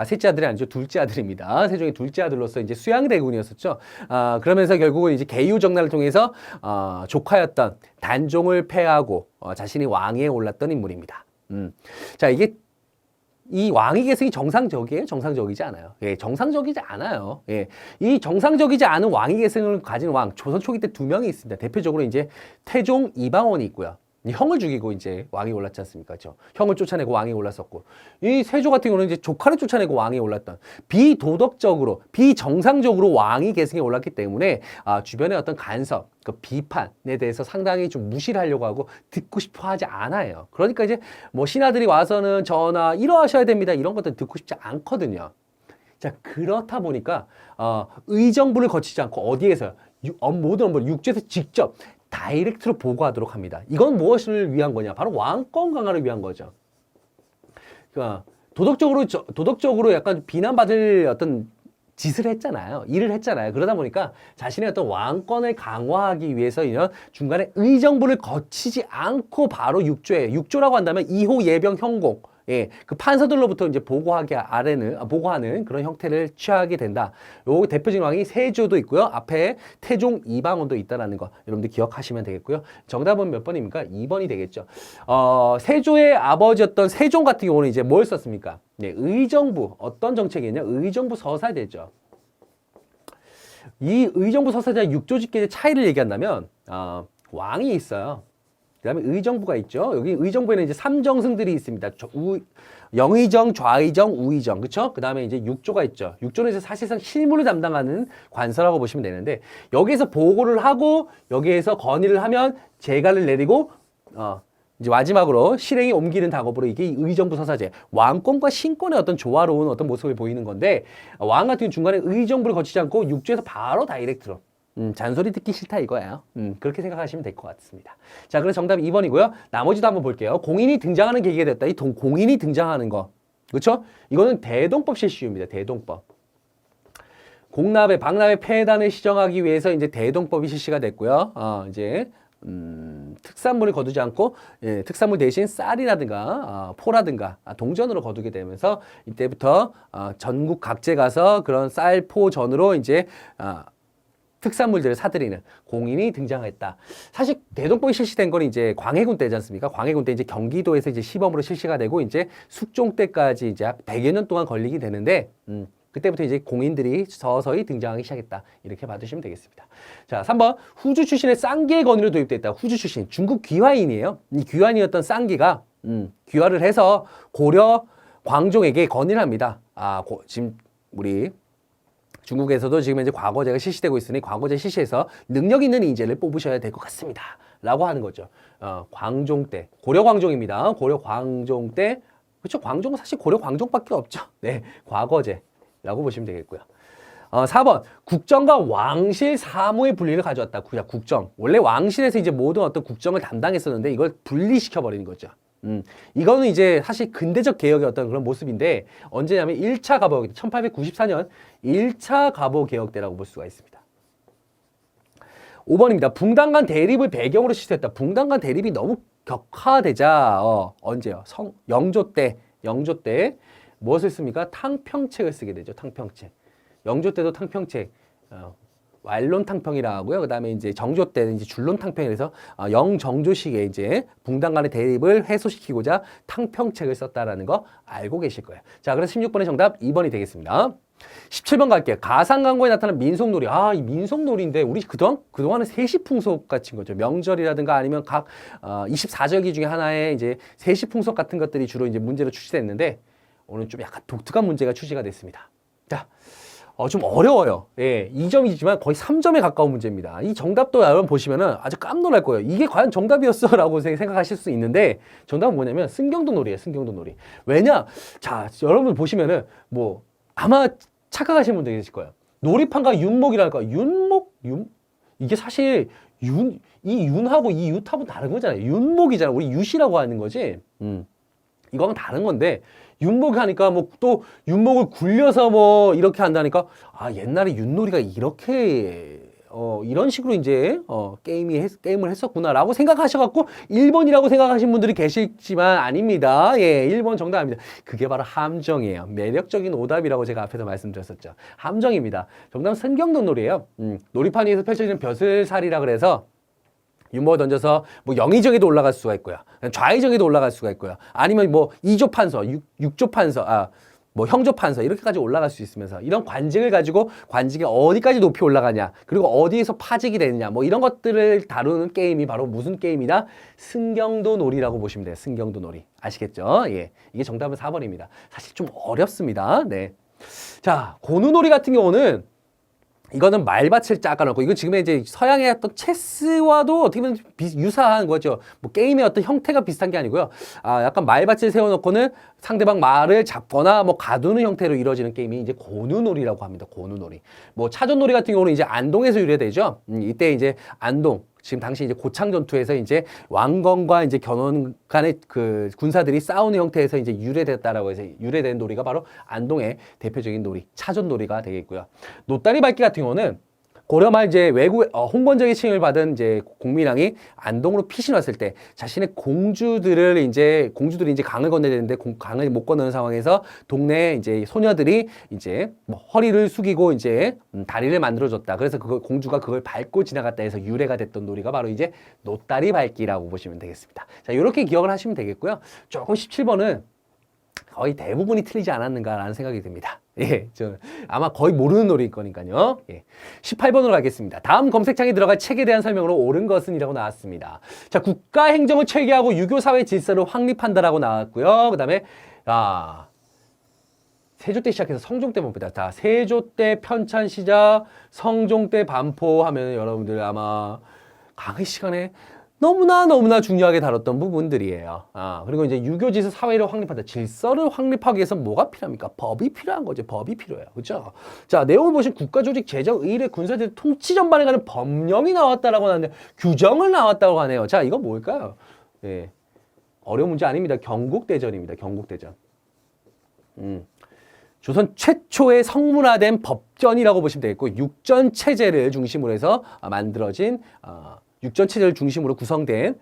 셋째 아들이 아니죠. 둘째 아들입니다. 세종의 둘째 아들로서 이제 수양대군이었었죠. 그러면서 결국은 이제 개유정난을 통해서 조카였던 단종을 패하고 자신이 왕위에 올랐던 인물입니다. 자, 이 왕위 계승이 정상적이에요? 정상적이지 않아요. 예, 정상적이지 않아요. 예, 이 정상적이지 않은 왕위 계승을 가진 왕, 조선 초기 때 2명이 있습니다. 대표적으로 이제 태종 이방원이 있고요. 형을 죽이고 이제 왕이 올랐지 않습니까? 그렇죠? 형을 쫓아내고 왕이 올랐었고, 이 세조 같은 경우는 이제 조카를 쫓아내고 왕이 올랐던 비도덕적으로, 비정상적으로 왕이 계승에 올랐기 때문에 주변의 어떤 간섭, 그 비판에 대해서 상당히 좀 무시를 하려고 하고 듣고 싶어 하지 않아요. 그러니까 이제 뭐 신하들이 와서는 전하 이러하셔야 됩니다. 이런 것들 듣고 싶지 않거든요. 자, 그렇다 보니까 의정부를 거치지 않고 어디에서 모든 업무를 육지에서 직접 다이렉트로 보고하도록 합니다. 이건 무엇을 위한 거냐? 바로 왕권 강화를 위한 거죠. 그러니까 도덕적으로 약간 비난받을 어떤 짓을 했잖아요. 일을 했잖아요. 그러다 보니까 자신의 어떤 왕권을 강화하기 위해서 이런 중간에 의정부를 거치지 않고 바로 육조라고 한다면 2호 예병 형공, 예, 그 판서들로부터 이제 보고하는 그런 형태를 취하게 된다. 요 대표적인 왕이 세조도 있고요. 앞에 태종 이방원도 있다라는 거 여러분들 기억하시면 되겠고요. 정답은 몇 번입니까? 2번이 되겠죠. 세조의 아버지였던 세종 같은 경우는 이제 뭘 썼습니까? 네, 의정부 어떤 정책이냐? 의정부 서사되죠. 이 의정부 서사자 육조직계의 차이를 얘기한다면 왕이 있어요. 그 다음에 의정부가 있죠. 여기 의정부에는 이제 삼정승들이 있습니다. 영의정, 좌의정, 우의정, 그쵸? 그 다음에 이제 육조가 있죠. 육조는 이제 사실상 실무를 담당하는 관서라고 보시면 되는데, 여기에서 보고를 하고, 여기에서 건의를 하면 재가를 내리고, 이제 마지막으로 실행에 옮기는 작업으로 이게 의정부 서사제, 왕권과 신권의 어떤 조화로운 어떤 모습을 보이는 건데, 왕 같은 경우 중간에 의정부를 거치지 않고 육조에서 바로 다이렉트로 잔소리 듣기 싫다 이거예요. 그렇게 생각하시면 될 것 같습니다. 자, 그래서 정답 2번이고요. 나머지도 한번 볼게요. 공인이 등장하는 계기가 됐다. 이 공인이 등장하는 거. 그렇죠? 이거는 대동법 실시입니다. 대동법. 공납의, 박납의 폐단을 시정하기 위해서 이제 대동법이 실시가 됐고요. 이제 특산물을 거두지 않고 특산물 대신 쌀이라든가 포라든가 동전으로 거두게 되면서 이때부터 전국 각지에 가서 그런 쌀, 포, 전으로 이제 특산물들을 사들이는 공인이 등장했다. 사실 대동법이 실시된 건 이제 광해군 때지 않습니까? 광해군 때 이제 경기도에서 이제 시범으로 실시가 되고 이제 숙종 때까지 이제 약 100여 년 동안 걸리게 되는데 그때부터 이제 공인들이 서서히 등장하기 시작했다. 이렇게 봐두시면 되겠습니다. 자, 3번. 후주 출신의 쌍기의 건의로 도입됐다. 후주 출신. 중국 귀화인이에요. 이 귀환이었던 쌍기가 귀화를 해서 고려 광종에게 건의를 합니다. 지금 우리 중국에서도 지금 이제 과거제가 실시되고 있으니 과거제 실시해서 능력 있는 인재를 뽑으셔야 될 것 같습니다. 라고 하는 거죠. 광종 때. 고려 광종입니다. 고려 광종 때. 그렇죠. 광종은 사실 고려 광종밖에 없죠. 네. 과거제라고 보시면 되겠고요. 4번. 국정과 왕실 사무의 분리를 가져왔다. 국정. 원래 왕실에서 이제 모든 어떤 국정을 담당했었는데 이걸 분리시켜버리는 거죠. 이거는 이제 사실 근대적 개혁의 어떤 그런 모습인데 언제냐면 1차 가보, 1894년 1차 가보 개혁 때라고 볼 수가 있습니다. 5번입니다. 붕당 간 대립을 배경으로 실시했다. 붕당 간 대립이 너무 격화되자 언제요? 영조 때 무엇을 씁니까? 탕평책을 쓰게 되죠. 탕평책. 영조 때도 탕평책. 완론탕평이라고 하고요. 그 다음에 이제 정조 때는 이제 줄론탕평이라서 영정조식의 이제 붕당 간의 대립을 해소시키고자 탕평책을 썼다라는 거 알고 계실 거예요. 자, 그래서 16번의 정답 2번이 되겠습니다. 17번 갈게요. 가상광고에 나타난 민속놀이. 이 민속놀이인데 우리 그동안은 세시풍속 같은 거죠. 명절이라든가 아니면 각 24절기 중에 하나의 이제 세시풍속 같은 것들이 주로 이제 문제로 출시됐는데 오늘 좀 약간 독특한 문제가 출시가 됐습니다. 자. 좀 어려워요. 예, 2점이지만 거의 3점에 가까운 문제입니다. 이 정답도 여러분 보시면은 아주 깜놀할 거예요. 이게 과연 정답이었어? 라고 생각하실 수 있는데 정답은 뭐냐면 승경도 놀이에요. 승경도 놀이. 왜냐? 자, 여러분 보시면은 뭐 아마 착각하시는 분들 계실 거예요. 놀이판과 윤목이랄까? 이게 사실 이 윤하고 이 유하고 다른 거잖아요. 윤목이잖아. 우리 유시라고 하는 거지. 이거는 다른 건데 윤목이 하니까 뭐 또 윤목을 굴려서 뭐 이렇게 한다니까 옛날에 윷놀이가 이렇게 이런 식으로 이제 게임을 했었구나라고 생각하셔갖고 1번이라고 생각하신 분들이 계시지만 아닙니다. 예, 1번 정답입니다. 그게 바로 함정이에요. 매력적인 오답이라고 제가 앞에서 말씀드렸었죠. 함정입니다. 정답은 승경도 놀이에요. 놀이판 위에서 펼쳐지는 벼슬살이라 그래서 윤목을 던져서 뭐 영의정에도 올라갈 수가 있고요. 좌의정에도 올라갈 수가 있고요. 아니면 뭐 2조 판서, 6조 판서, 뭐 형조 판서 이렇게까지 올라갈 수 있으면서 이런 관직을 가지고 관직이 어디까지 높이 올라가냐 그리고 어디에서 파직이 되느냐 뭐 이런 것들을 다루는 게임이 바로 무슨 게임이다? 승경도 놀이라고 보시면 돼요. 승경도 놀이. 아시겠죠? 예. 이게 정답은 4번입니다. 사실 좀 어렵습니다. 네. 자, 고누놀이 같은 경우는 이거는 말밭을 깎아놓고 이거 지금 이제 서양의 어떤 체스와도 어떻게 보면 유사한 거죠. 뭐 게임의 어떤 형태가 비슷한 게 아니고요. 약간 말밭을 세워놓고는 상대방 말을 잡거나 뭐 가두는 형태로 이루어지는 게임이 이제 고누놀이라고 합니다. 고누놀이. 뭐 차전놀이 같은 경우는 이제 안동에서 유래되죠. 이때 이제 안동. 지금 당시 이제 고창 전투에서 이제 왕건과 이제 견훤 간의 그 군사들이 싸우는 형태에서 이제 유래됐다라고 해서 유래된 놀이가 바로 안동의 대표적인 놀이, 차전놀이가 되겠고요. 노다리 밟기 같은 경우는 고려 말 이제 외국 홍건적의 칭을 받은 이제 공민왕이 안동으로 피신 왔을 때 자신의 공주들이 이제 강을 건너야 되는데 강을 못 건너는 상황에서 동네 이제 소녀들이 이제 뭐 허리를 숙이고 이제 다리를 만들어줬다. 그래서 공주가 그걸 밟고 지나갔다 해서 유래가 됐던 놀이가 바로 이제 노다리 밟기라고 보시면 되겠습니다. 자, 이렇게 기억을 하시면 되겠고요. 조금 17번은 거의 대부분이 틀리지 않았는가라는 생각이 듭니다. 예, 저 아마 거의 모르는 노래일 거니까요. 예. 18번으로 가겠습니다. 다음 검색창에 들어갈 책에 대한 설명으로 옳은 것은 이라고 나왔습니다. 자, 국가 행정을 체계하고 유교 사회 질서를 확립한다라고 나왔고요. 그다음에 세조 때 시작해서 성종 때 봅니다. 자, 세조 때 편찬 시작, 성종 때 반포하면 여러분들 아마 강의 시간에 너무나 중요하게 다뤘던 부분들이에요. 그리고 이제 유교지서 사회를 확립한다. 질서를 확립하기 위해서 뭐가 필요합니까? 법이 필요한 거죠. 법이 필요해요. 그렇죠? 자, 내용을 보시면 국가조직, 재정, 의례, 군사제, 통치 전반에 관한 법령이 나왔다라고 하는데 규정을 나왔다고 하네요. 자, 이거 뭘까요? 예. 어려운 문제 아닙니다. 경국대전입니다. 경국대전. 조선 최초의 성문화된 법전이라고 보시면 되겠고, 육전 체제를 중심으로 해서 만들어진 육전 체제를 중심으로 구성된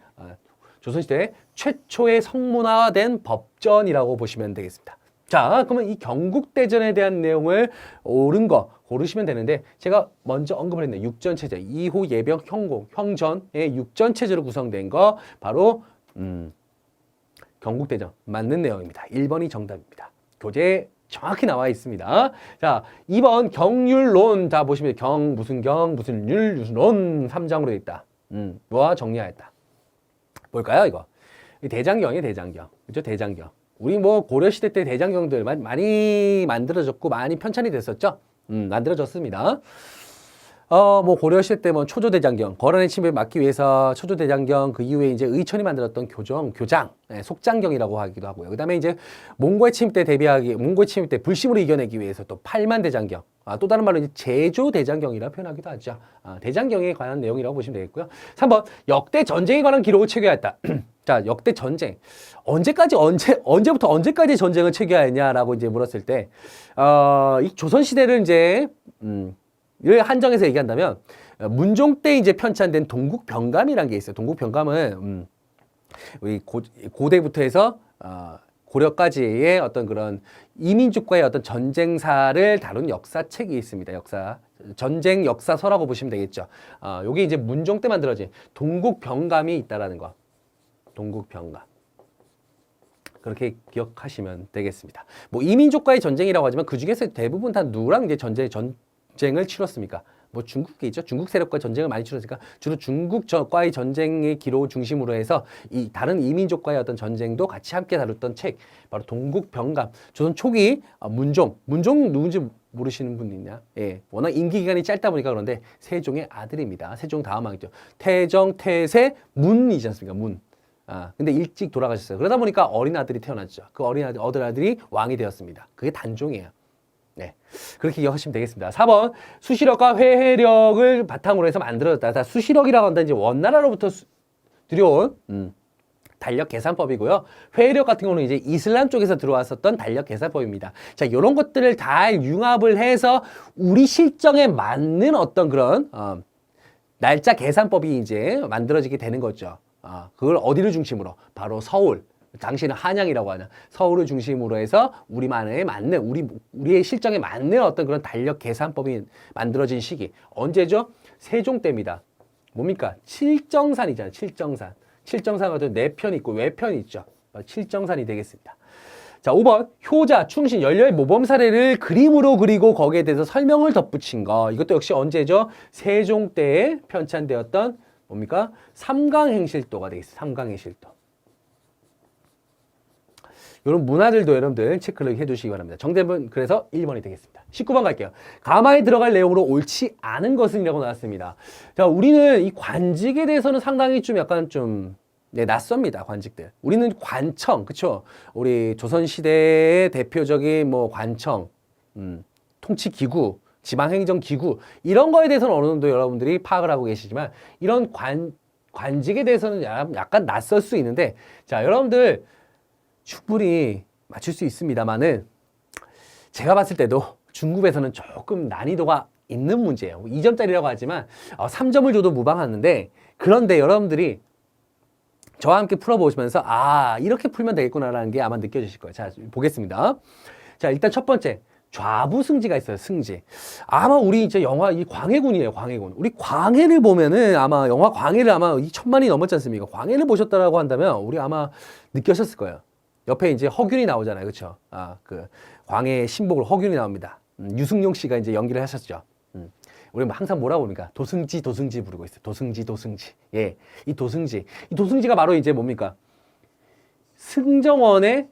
조선시대 최초의 성문화된 법전이라고 보시면 되겠습니다. 자, 그러면 이 경국대전에 대한 내용을 옳은 거 고르시면 되는데, 제가 먼저 언급을 했네요. 육전 체제, 이후 예병, 형공, 형전의 육전 체제로 구성된 거 바로 경국대전 맞는 내용입니다. 1번이 정답입니다. 교재에 정확히 나와 있습니다. 자, 2번 경률론. 자, 보시면 무슨 율, 무슨 론 3장으로 되어 있다. 뭐와 정리하였다. 뭘까요, 이거? 대장경이에요, 대장경. 그죠? 대장경. 우리 뭐 고려시대 때 대장경들 많이 만들어졌고, 많이 편찬이 됐었죠? 만들어졌습니다. 뭐 고려시대 때 뭐 초조대장경, 거란의 침입을 막기 위해서 초조대장경, 그 이후에 이제 의천이 만들었던 교장, 속장경이라고 하기도 하고요. 그 다음에 이제 몽고의 침입 때 몽고의 침입 때 불심으로 이겨내기 위해서 또 팔만대장경, 또 다른 말로 이제 제조대장경이라 표현하기도 하죠. 대장경에 관한 내용이라고 보시면 되겠고요. 3번, 역대 전쟁에 관한 기록을 체계하였다. 자, 역대 전쟁. 언제부터 언제까지 전쟁을 체계하였냐라고 이제 물었을 때, 이 조선시대를 이제, 를 한정해서 얘기한다면 문종 때 이제 편찬된 동국병감이라는 게 있어요. 동국병감은 우리 고대부터 해서 고려까지의 어떤 그런 이민족과의 어떤 전쟁사를 다룬 역사책이 있습니다. 전쟁 역사서라고 보시면 되겠죠. 요게 이제 문종 때 만들어진 동국병감이 있다라는 거. 동국병감. 그렇게 기억하시면 되겠습니다. 뭐 이민족과의 전쟁이라고 하지만 그 중에서 대부분 다 누구랑 이제 전쟁을 치렀습니까? 뭐 중국이 있죠. 중국 세력과 전쟁을 많이 치렀으니까 주로 중국과의 전쟁의 기록을 중심으로 해서 이 다른 이민족과의 어떤 전쟁도 같이 함께 다뤘던 책, 바로 동국병감. 조선 초기 문종 누군지 모르시는 분 있냐? 예, 워낙 임기 기간이 짧다 보니까 그런데 세종의 아들입니다. 세종 다음 왕이죠. 태정, 태세, 문이지 않습니까? 문. 근데 일찍 돌아가셨어요. 그러다 보니까 어린 아들이 태어났죠. 그 어린 아들이 왕이 되었습니다. 그게 단종이에요. 네, 그렇게 기억하시면 되겠습니다. 4번, 수시력과 회해력을 바탕으로 해서 만들어졌다. 자, 수시력이라고 한다. 이제 원나라로부터 들여온 달력 계산법이고요. 회해력 같은 경우는 이제 이슬람 쪽에서 들어왔었던 달력 계산법입니다. 자, 이런 것들을 잘 융합을 해서 우리 실정에 맞는 어떤 그런 날짜 계산법이 이제 만들어지게 되는 거죠. 그걸 어디를 중심으로? 바로 서울. 당시는 한양이라고 하는 서울을 중심으로 해서 우리만에 맞는 우리의 실정에 맞는 어떤 그런 달력 계산법이 만들어진 시기 언제죠? 세종 때입니다. 뭡니까? 칠정산이잖아요. 칠정산 같은 내편이 있고 외편이 있죠. 칠정산이 되겠습니다. 자, 5번 효자, 충신, 연료의 모범 사례를 그림으로 그리고 거기에 대해서 설명을 덧붙인 거. 이것도 역시 언제죠? 세종 때에 편찬되었던 뭡니까? 삼강행실도가 되겠습니다. 삼강행실도. 이런 문화들도 여러분들 체크를 해주시기 바랍니다. 정답은 그래서 1번이 되겠습니다. 19번 갈게요. 가마에 들어갈 내용으로 옳지 않은 것은이라고 나왔습니다. 자, 우리는 이 관직에 대해서는 상당히 좀 약간 좀 낯섭니다. 관직들. 우리는 관청, 그쵸? 우리 조선시대의 대표적인 뭐 관청, 통치기구, 지방행정기구 이런 거에 대해서는 어느 정도 여러분들이 파악을 하고 계시지만 이런 관직에 대해서는 약간 낯설 수 있는데, 자, 여러분들 충분히 맞출 수 있습니다만은 제가 봤을 때도 중급에서는 조금 난이도가 있는 문제예요. 2점짜리라고 하지만 3점을 줘도 무방하는데, 그런데 여러분들이 저와 함께 풀어보시면서 이렇게 풀면 되겠구나라는 게 아마 느껴지실 거예요. 자, 보겠습니다. 자, 일단 첫 번째 좌부승지가 있어요. 승지. 아마 우리 이제 영화 이 광해군이에요. 광해군. 우리 광해를 보면은 아마 영화 광해를 아마 2천만이 넘었지 않습니까? 광해를 보셨다라고 한다면 우리 아마 느끼셨을 거예요. 옆에 이제 허균이 나오잖아요. 그쵸? 그 광해의 신복으로 허균이 나옵니다. 유승용 씨가 이제 연기를 하셨죠. 우리 항상 뭐라고 부릅니까? 도승지 부르고 있어요. 도승지. 예. 이 도승지가 바로 이제 뭡니까? 승정원의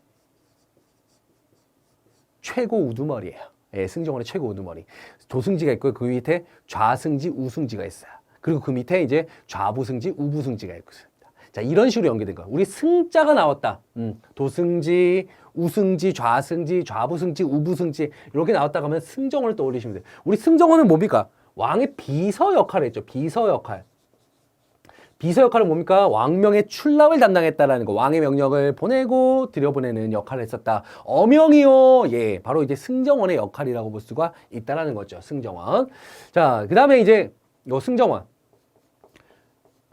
최고 우두머리예요. 예, 승정원의 최고 우두머리. 도승지가 있고 그 밑에 좌승지, 우승지가 있어요. 그리고 그 밑에 이제 좌부승지, 우부승지가 있습니다. 자, 이런 식으로 연계된 거야. 우리 승자가 나왔다. 도승지, 우승지, 좌승지, 좌부승지, 우부승지 이렇게 나왔다고 하면 승정원을 떠올리시면 돼요. 우리 승정원은 뭡니까? 왕의 비서 역할을 했죠. 비서 역할. 비서 역할은 뭡니까? 왕명의 출납을 담당했다라는 거. 왕의 명령을 보내고 들여보내는 역할을 했었다. 어명이요. 예, 바로 이제 승정원의 역할이라고 볼 수가 있다라는 거죠. 승정원. 자, 그 다음에 이제 요 승정원.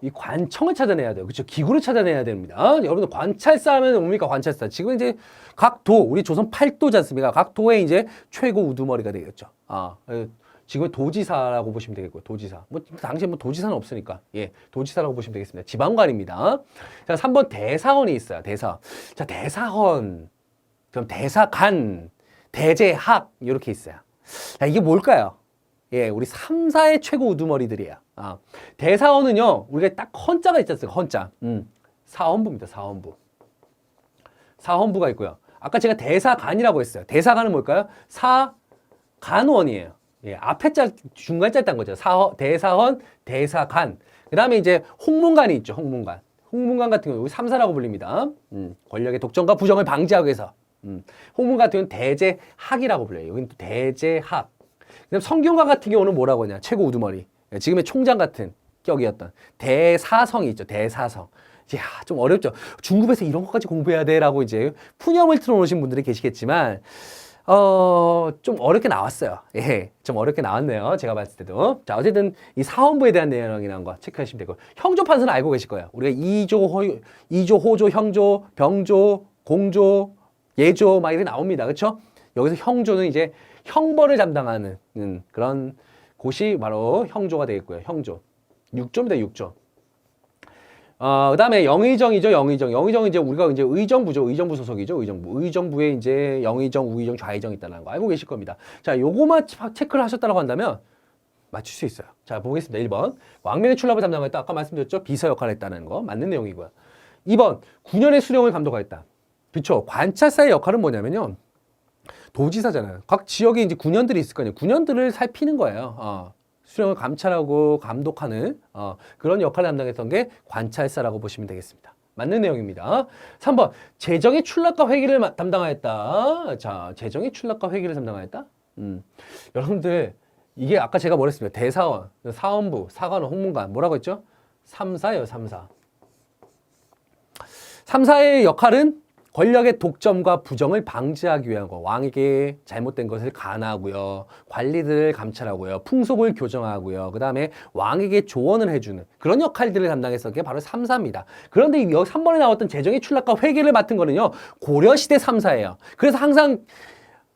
이 관청을 찾아내야 돼요. 그렇죠? 기구를 찾아내야 됩니다. 여러분들 관찰사 하면 뭡니까? 관찰사. 지금 이제 각 도, 우리 조선 8도지 않습니까? 각 도의 이제 최고 우두머리가 되겠죠. 지금 도지사라고 보시면 되겠고요. 도지사. 뭐 당시에 뭐 도지사는 없으니까. 예. 도지사라고 보시면 되겠습니다. 지방관입니다. 자, 3번 대사헌이 있어요. 대사. 자, 대사헌. 그럼 대사관, 대제학 이렇게 있어요. 자, 이게 뭘까요? 예, 우리 3, 4의 최고 우두머리들이에요. 대사헌은요, 우리가 딱 헌자가 있지 않습니까? 헌자. 사헌부입니다. 사헌부. 사헌부가 있고요. 아까 제가 대사관이라고 했어요. 대사관은 뭘까요? 사간원이에요. 예, 앞에 짤, 중간 짤 딴 거죠. 대사헌, 대사관. 그 다음에 이제 홍문관이 있죠. 홍문관. 홍문관 같은 경우, 3사라고 불립니다. 권력의 독점과 부정을 방지하기 위해서. 홍문관 같은 경우는 대제학이라고 불려요. 여기는 또 대제학. 그다음 성균관 같은 경우는 뭐라고 하냐? 최고 우두머리. 지금의 총장 같은 격이었던 대사성이 있죠. 대사성. 이야, 좀 어렵죠. 중급에서 이런 것까지 공부해야 돼라고 이제 푸념을 틀어놓으신 분들이 계시겠지만, 좀 어렵게 나왔어요. 예, 좀 어렵게 나왔네요. 제가 봤을 때도. 자, 어쨌든 이 사헌부에 대한 내용이라는 거 체크하시면 되고, 형조 판서는 알고 계실 거예요. 우리가 이조, 호조, 형조, 병조, 공조, 예조 막 이렇게 나옵니다. 그렇죠? 여기서 형조는 이제 형벌을 담당하는 그런 곳이 바로 형조가 되겠고요. 형조. 6조입니다. 6조. 그 다음에 영의정이죠. 영의정은 이제 우리가 이제 의정부죠. 의정부 소속이죠. 의정부에 이제 영의정, 우의정, 좌의정 있다는 거 알고 계실 겁니다. 자, 요거만 체크를 하셨다고 한다면 맞출 수 있어요. 자, 보겠습니다. 1번. 왕명의 출납을 담당했다. 아까 말씀드렸죠. 비서 역할을 했다는 거. 맞는 내용이고요. 2번. 9년의 수령을 감독하였다. 그렇죠. 관찰사의 역할은 뭐냐면요. 도지사잖아요. 각 지역에 이제 군현들이 있을 거아니에요. 군현들을 살피는 거예요. 수령을 감찰하고 감독하는 그런 역할을 담당했던 게 관찰사라고 보시면 되겠습니다. 맞는 내용입니다. 3번 재정의 출납과 회계를 담당하였다. 자, 재정의 출납과 회계를 담당하였다. 여러분들 이게 아까 제가 뭐랬습니까? 대사원, 사헌부, 사관원, 홍문관 뭐라고 했죠? 3사예요. 3사. 3사의 역할은 권력의 독점과 부정을 방지하기 위한 거. 왕에게 잘못된 것을 간하고요. 관리들을 감찰하고요. 풍속을 교정하고요. 그 다음에 왕에게 조언을 해주는 그런 역할들을 담당했었던 게 바로 3사입니다. 그런데 여기 3번에 나왔던 재정의 출납과 회계를 맡은 거는요. 고려시대 3사예요. 그래서 항상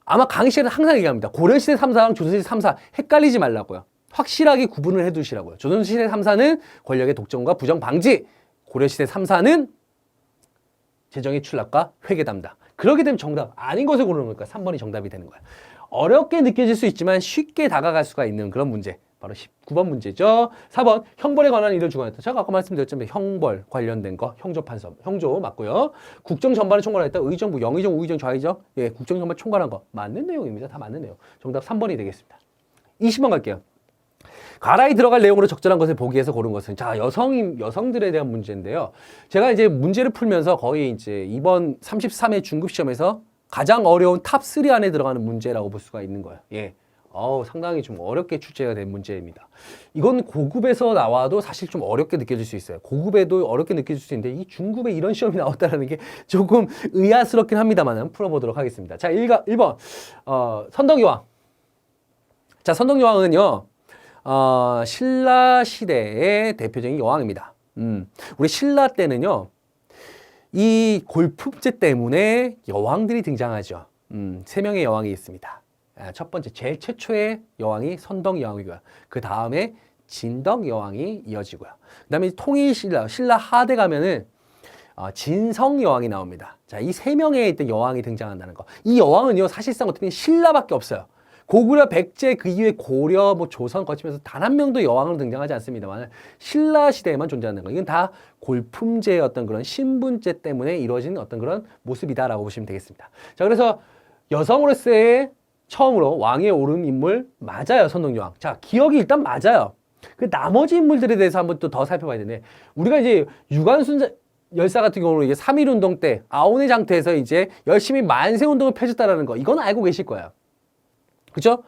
아마 강의실은 항상 얘기합니다. 고려시대 3사랑 조선시대 3사 헷갈리지 말라고요. 확실하게 구분을 해두시라고요. 조선시대 3사는 권력의 독점과 부정 방지. 고려시대 3사는 재정의 출납과 회계 담당. 그렇게 되면 정답 아닌 것을 고르는 거니까 3번이 정답이 되는 거야. 어렵게 느껴질 수 있지만 쉽게 다가갈 수가 있는 그런 문제. 바로 19번 문제죠. 4번 형벌에 관한 일을 주관했다. 제가 아까 말씀드렸지만 형벌 관련된 거 형조판서 형조 맞고요. 국정 전반을 총괄했다. 의정부 영의정 우의정 좌의정 예 국정 전반 총괄한 거 맞는 내용입니다. 다 맞는 내용. 정답 3번이 되겠습니다. 20번 갈게요. 가라이 들어갈 내용으로 적절한 것을 보기 위해서 고른 것은 자 여성들에 대한 문제인데요. 제가 이제 문제를 풀면서 거의 이제 이번 33회 중급 시험에서 가장 어려운 탑3 안에 들어가는 문제라고 볼 수가 있는 거예요. 예. 상당히 좀 어렵게 출제가 된 문제입니다. 이건 고급에서 나와도 사실 좀 어렵게 느껴질 수 있어요. 고급에도 어렵게 느껴질 수 있는데 이 중급에 이런 시험이 나왔다는 게 조금 의아스럽긴 합니다만 풀어보도록 하겠습니다. 자, 1번 선덕여왕. 자, 선덕여왕은요. 신라 시대의 대표적인 여왕입니다. 우리 신라 때는요, 이 골품제 때문에 여왕들이 등장하죠. 3명의 여왕이 있습니다. 첫 번째, 제일 최초의 여왕이 선덕 여왕이고요. 그 다음에 진덕 여왕이 이어지고요. 그 다음에 통일 신라 하대 가면은, 진성 여왕이 나옵니다. 자, 이 세 명의 있던 여왕이 등장한다는 거. 이 여왕은요, 사실상 어떻게 보면 신라밖에 없어요. 고구려, 백제, 그 이후에 고려, 뭐 조선 거치면서 단 한 명도 여왕으로 등장하지 않습니다만 신라 시대에만 존재하는 거. 이건 다 골품제의 어떤 그런 신분제 때문에 이루어진 어떤 그런 모습이다라고 보시면 되겠습니다. 자, 그래서 여성으로서의 처음으로 왕위에 오른 인물 맞아요, 선동여왕. 자, 기억이 일단 맞아요. 그 나머지 인물들에 대해서 한번 또 더 살펴봐야 되는데, 우리가 이제 유관순 열사 같은 경우는 이게 3.1운동 때 아오네 장터에서 이제 열심히 만세운동을 펼쳤다라는 거, 이건 알고 계실 거예요. 그죠?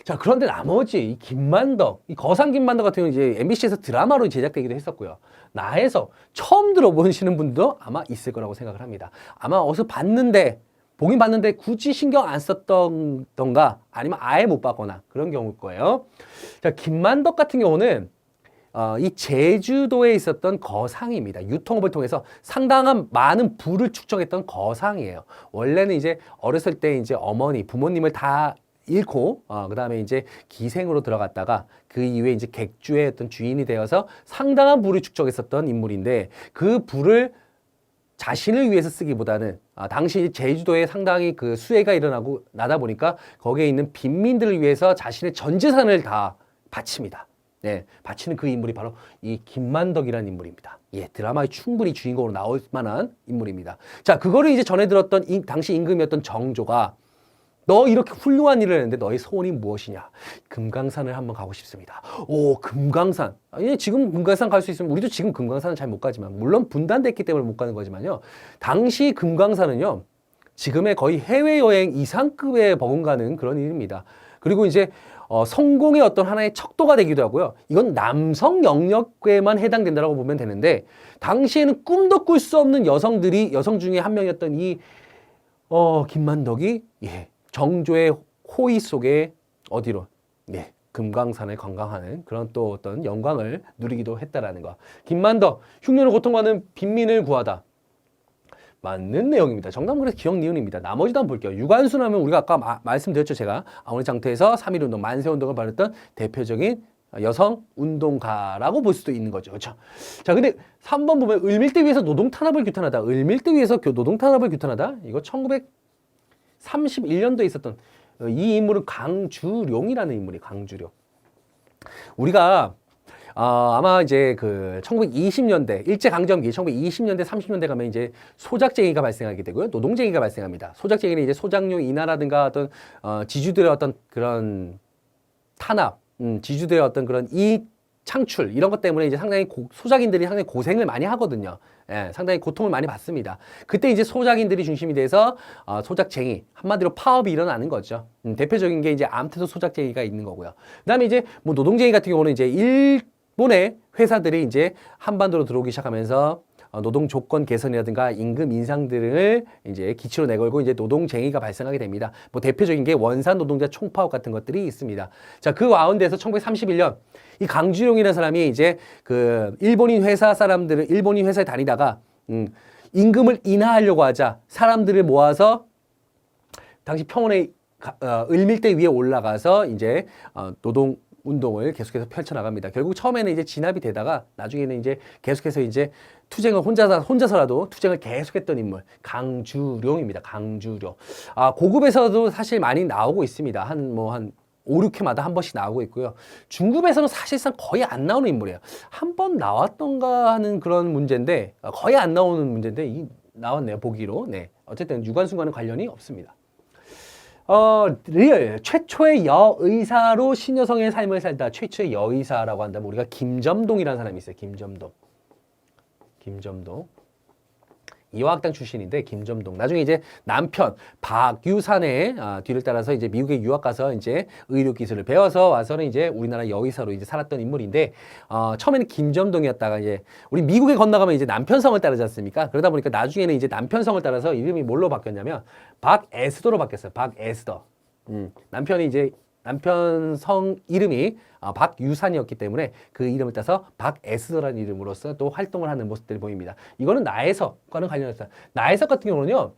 자, 그런데 나머지 이 김만덕, 이 거상 김만덕 같은 경우는 이제 MBC에서 드라마로 제작되기도 했었고요. 나에서 처음 들어보시는 분도 아마 있을 거라고 생각을 합니다. 아마 어디서 봤는데, 보긴 봤는데 굳이 신경 안 썼던가 아니면 아예 못 봤거나 그런 경우일 거예요. 자, 김만덕 같은 경우는 이 제주도에 있었던 거상입니다. 유통업을 통해서 상당한 많은 부를 축적했던 거상이에요. 원래는 이제 어렸을 때 이제 어머니, 부모님을 다 잃고 그 다음에 이제 기생으로 들어갔다가 그 이후에 이제 객주의 어떤 주인이 되어서 상당한 부를 축적했었던 인물인데, 그 부를 자신을 위해서 쓰기보다는 당시 제주도에 상당히 그 수해가 일어나고 나다 보니까 거기에 있는 빈민들을 위해서 자신의 전 재산을 다 바칩니다. 네, 바치는 그 인물이 바로 이 김만덕이라는 인물입니다. 예, 드라마에 충분히 주인공으로 나올 만한 인물입니다. 자, 그거를 이제 전해 들었던 당시 임금이었던 정조가, 너 이렇게 훌륭한 일을 했는데 너의 소원이 무엇이냐? 금강산을 한번 가고 싶습니다. 오, 금강산. 아니, 지금 금강산 갈 수 있으면, 우리도 지금 금강산은 잘 못 가지만, 물론 분단됐기 때문에 못 가는 거지만요. 당시 금강산은요, 지금의 거의 해외여행 이상급에 버금가는 그런 일입니다. 그리고 이제 성공의 어떤 하나의 척도가 되기도 하고요. 이건 남성 영역에만 해당된다고 보면 되는데, 당시에는 꿈도 꿀 수 없는 여성 중에 한 명이었던 이 김만덕이, 예, 정조의 호의 속에 어디로, 네, 금강산을 관광하는 그런 또 어떤 영광을 누리기도 했다라는 거. 김만덕, 흉년을 고통받는 빈민을 구하다. 맞는 내용입니다. 정답은 그래서 기억 니은입니다. 나머지도 한번 볼게요. 유관순 하면 우리가 아까 말씀드렸죠. 제가 아오네 장터에서 3.1운동, 만세운동을 벌였던 대표적인 여성 운동가라고 볼 수도 있는 거죠. 그렇죠? 자, 근데 3번 보면 을밀대 위에서 노동 탄압을 규탄하다. 을밀대 위에서 노동 탄압을 규탄하다. 이거 1931년도에 있었던 이 인물은 강주룡이라는 인물이, 강주룡. 우리가 아마 이제 그 1920년대 일제강점기 1920년대 30년대 가면 이제 소작쟁이가 발생하게 되고요, 노동쟁이가 발생합니다. 소작쟁이는 이제 소작용 인하라든가 어떤 지주들의 어떤 그런 탄압, 지주들의 어떤 그런 이익 창출, 이런 것 때문에 이제 상당히 소작인들이 상당히 고생을 많이 하거든요. 예, 상당히 고통을 많이 받습니다. 그때 이제 소작인들이 중심이 돼서 소작쟁이, 한마디로 파업이 일어나는 거죠. 대표적인 게 이제 암태소 소작쟁이가 있는 거고요. 그다음에 이제 뭐 노동쟁이 같은 경우는 이제 일본의 회사들이 이제 한반도로 들어오기 시작하면서 노동 조건 개선이라든가 임금 인상 등을 이제 기치로 내걸고 이제 노동쟁의가 발생하게 됩니다. 뭐 대표적인 게 원산 노동자 총파업 같은 것들이 있습니다. 자, 그 가운데서 1931년 이 강주룡이라는 사람이 이제 그 일본인 회사에 다니다가 임금을 인하하려고 하자 사람들을 모아서 당시 평원의 을밀대 위에 올라가서 이제 노동 운동을 계속해서 펼쳐나갑니다. 결국 처음에는 이제 진압이 되다가 나중에는 이제 계속해서 이제 투쟁을 혼자서라도 투쟁을 계속했던 인물, 강주룡입니다. 강주룡. 고급에서도 사실 많이 나오고 있습니다. 한 5, 6회마다 한 번씩 나오고 있고요. 중급에서는 사실상 거의 안 나오는 인물이에요. 한 번 나왔던가 하는 그런 문제인데, 거의 안 나오는 문제인데, 나왔네요. 보기로. 네. 어쨌든 유관순과는 관련이 없습니다. 리얼 최초의 여의사로 신여성의 삶을 살다. 최초의 여의사라고 한다면 우리가 김점동이라는 사람이 있어요. 김점동. 이화학당 출신인데 김점동. 나중에 이제 남편 박유산의 뒤를 따라서 이제 미국에 유학 가서 이제 의료 기술을 배워서 와서는 이제 우리나라 여의사로 이제 살았던 인물인데, 처음에는 김점동이었다가 이제 우리 미국에 건너가면 이제 남편성을 따르지 않습니까? 그러다 보니까 나중에는 이제 남편성을 따라서 이름이 뭘로 바뀌었냐면 박에스더로 바뀌었어요. 박에스더. 남편이 이제 남편 성 이름이 박유산이었기 때문에 그 이름을 따서 박에스더라는 이름으로서 또 활동을 하는 모습들이 보입니다. 이거는 나혜석과는 관련이 없어요. 나혜석 같은 경우는요,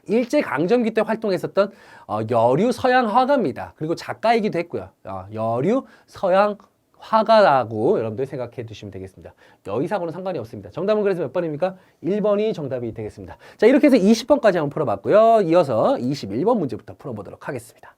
일제강점기 때 활동했었던 여류 서양 화가입니다. 그리고 작가이기도 했고요. 여류 서양 화가 나고 여러분들 생각해 두시면 되겠습니다. 여의사고는 상관이 없습니다. 정답은 그래서 몇 번입니까? 1번이 정답이 되겠습니다. 자, 이렇게 해서 20번까지 한번 풀어봤고요. 이어서 21번 문제부터 풀어보도록 하겠습니다.